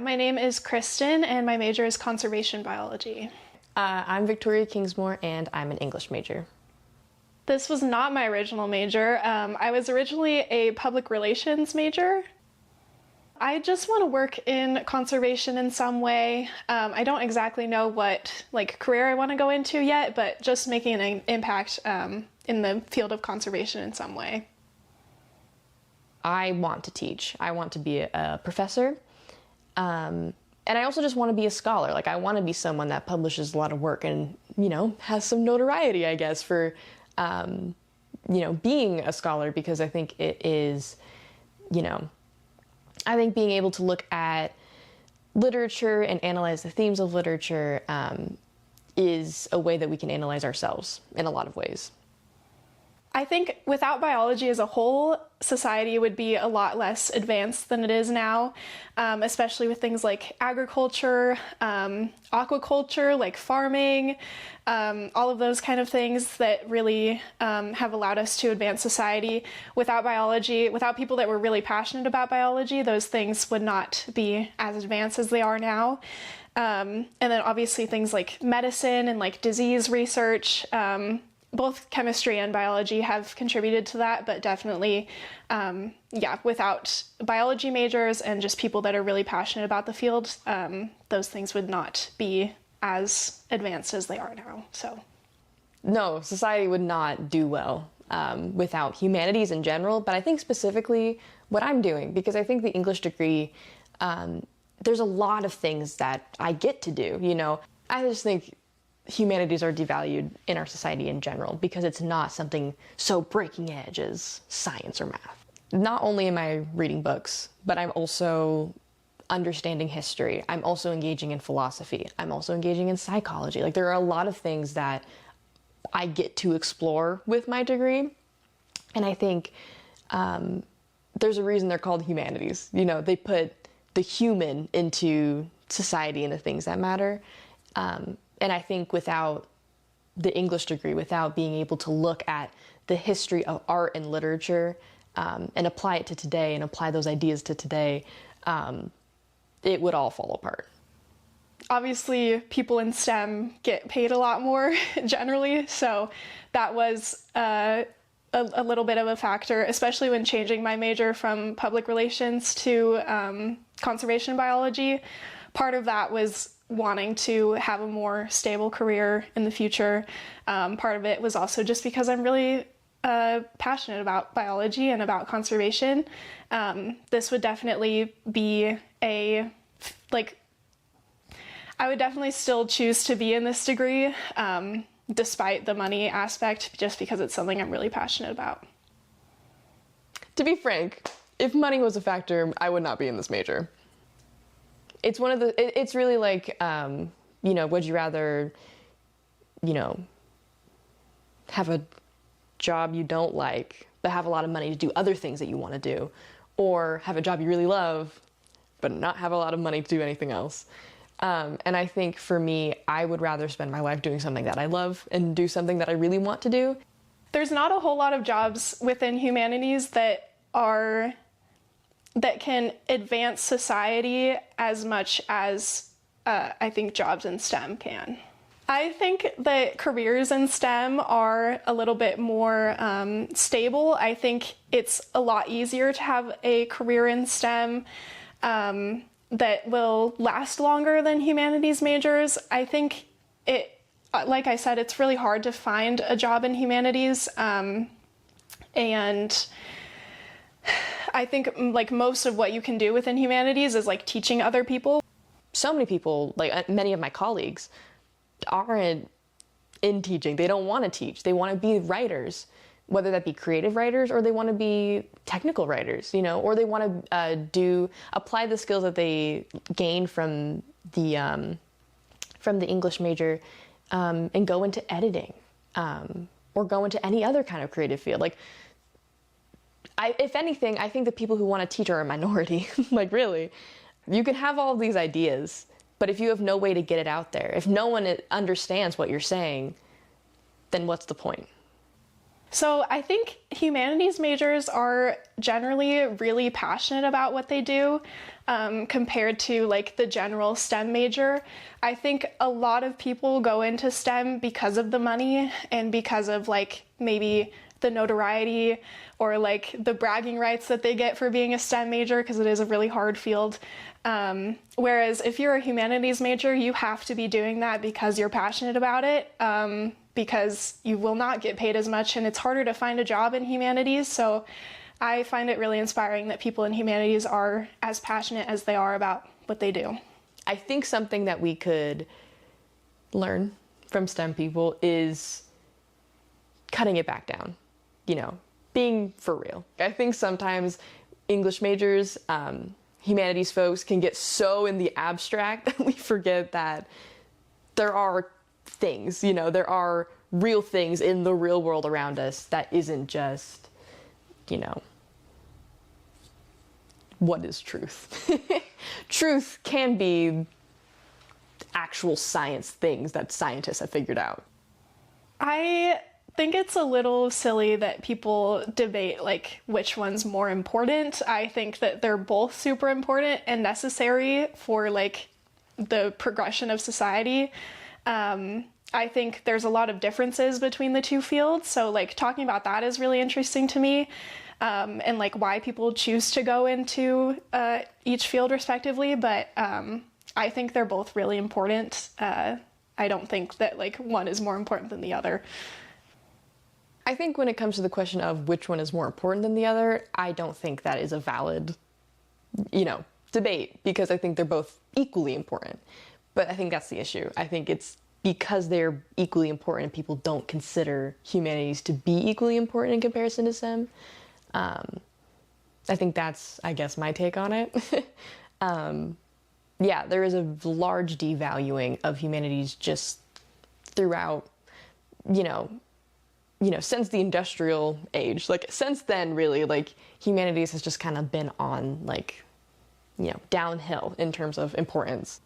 My name is Kristin, and my major is conservation biology. I'm Victoria Kingsmore, and I'm an English major. This was not my original major. I was originally a public relations major. I just want to work in conservation in some way. I don't exactly know what career I want to go into yet, but just making an impact in the field of conservation in some way. I want to teach. I want to be a professor. And I also just want to be a scholar. I want to be someone that publishes a lot of work and, has some notoriety, I guess, for, being a scholar, because I think it is, I think being able to look at literature and analyze the themes of literature is a way that we can analyze ourselves in a lot of ways. I think without biology as a whole, society would be a lot less advanced than it is now, especially with things like agriculture, aquaculture, like farming, all of those kind of things that really have allowed us to advance society. Without biology, without people that were really passionate about biology, those things would not be as advanced as they are now. And then obviously things like medicine and disease research, both chemistry and biology have contributed to that, but definitely, without biology majors and just people that are really passionate about the field, those things would not be as advanced as they are now. So, no, society would not do well without humanities in general, but I think specifically what I'm doing, because I think the English degree, there's a lot of things that I get to do, I just think humanities are devalued in our society in general because it's not something so breaking edge as science or math. Not only am I reading books, but I'm also understanding history. I'm also engaging in philosophy. I'm also engaging in psychology. There are a lot of things that I get to explore with my degree. And I think there's a reason they're called humanities. They put the human into society and the things that matter. And I think without the English degree, without being able to look at the history of art and literature and apply it to today and apply those ideas to today, it would all fall apart. Obviously, people in STEM get paid a lot more generally, so that was a little bit of a factor, especially when changing my major from public relations to conservation biology. Part of that was wanting to have a more stable career in the future. Part of it was also just because I'm really passionate about biology and about conservation. This would definitely be I would definitely still choose to be in this degree, despite the money aspect, just because it's something I'm really passionate about. To be frank, if money was a factor, I would not be in this major. It's it's really would you rather, have a job you don't like, but have a lot of money to do other things that you want to do, or have a job you really love, but not have a lot of money to do anything else. And I think for me, I would rather spend my life doing something that I love and do something that I really want to do. There's not a whole lot of jobs within humanities that can advance society as much as I think jobs in STEM can. I think that careers in STEM are a little bit more stable. I think it's a lot easier to have a career in STEM that will last longer than humanities majors. I think like I said, it's really hard to find a job in humanities, and I think most of what you can do within humanities is teaching other people. So many people, many of my colleagues, aren't in teaching. They don't want to teach. They want to be writers, whether that be creative writers or they want to be technical writers, or they want to apply the skills that they gain from the English major and go into editing or go into any other kind of creative field. If anything, I think the people who want to teach are a minority. Really. You can have all of these ideas, but if you have no way to get it out there, if no one understands what you're saying, then what's the point? So I think humanities majors are generally really passionate about what they do, compared to like the general STEM major. I think a lot of people go into STEM because of the money and because of like maybe the notoriety or like the bragging rights that they get for being a STEM major, because it is a really hard field. Whereas if you're a humanities major, you have to be doing that because you're passionate about it, because you will not get paid as much and it's harder to find a job in humanities. So I find it really inspiring that people in humanities are as passionate as they are about what they do. I think something that we could learn from STEM people is cutting it back down, being for real. I think sometimes English majors, humanities folks can get so in the abstract that we forget that there are things, there are real things in the real world around us that isn't just, what is truth? Truth can be actual science things that scientists have figured out. I think it's a little silly that people debate like which one's more important. I think that they're both super important and necessary for like the progression of society. I think there's a lot of differences between the two fields, so like talking about that is really interesting to me, and like why people choose to go into each field respectively, but I think they're both really important. I don't think that like one is more important than the other. I think when it comes to the question of which one is more important than the other, I don't think that is a valid, debate, because I think they're both equally important. But I think that's the issue. I think it's because they're equally important, people don't consider humanities to be equally important in comparison to STEM. I think that's, I guess, my take on it. Yeah, there is a large devaluing of humanities just throughout, since the industrial age. Like, since then, really, like, humanities has just kind of been on, like, downhill in terms of importance.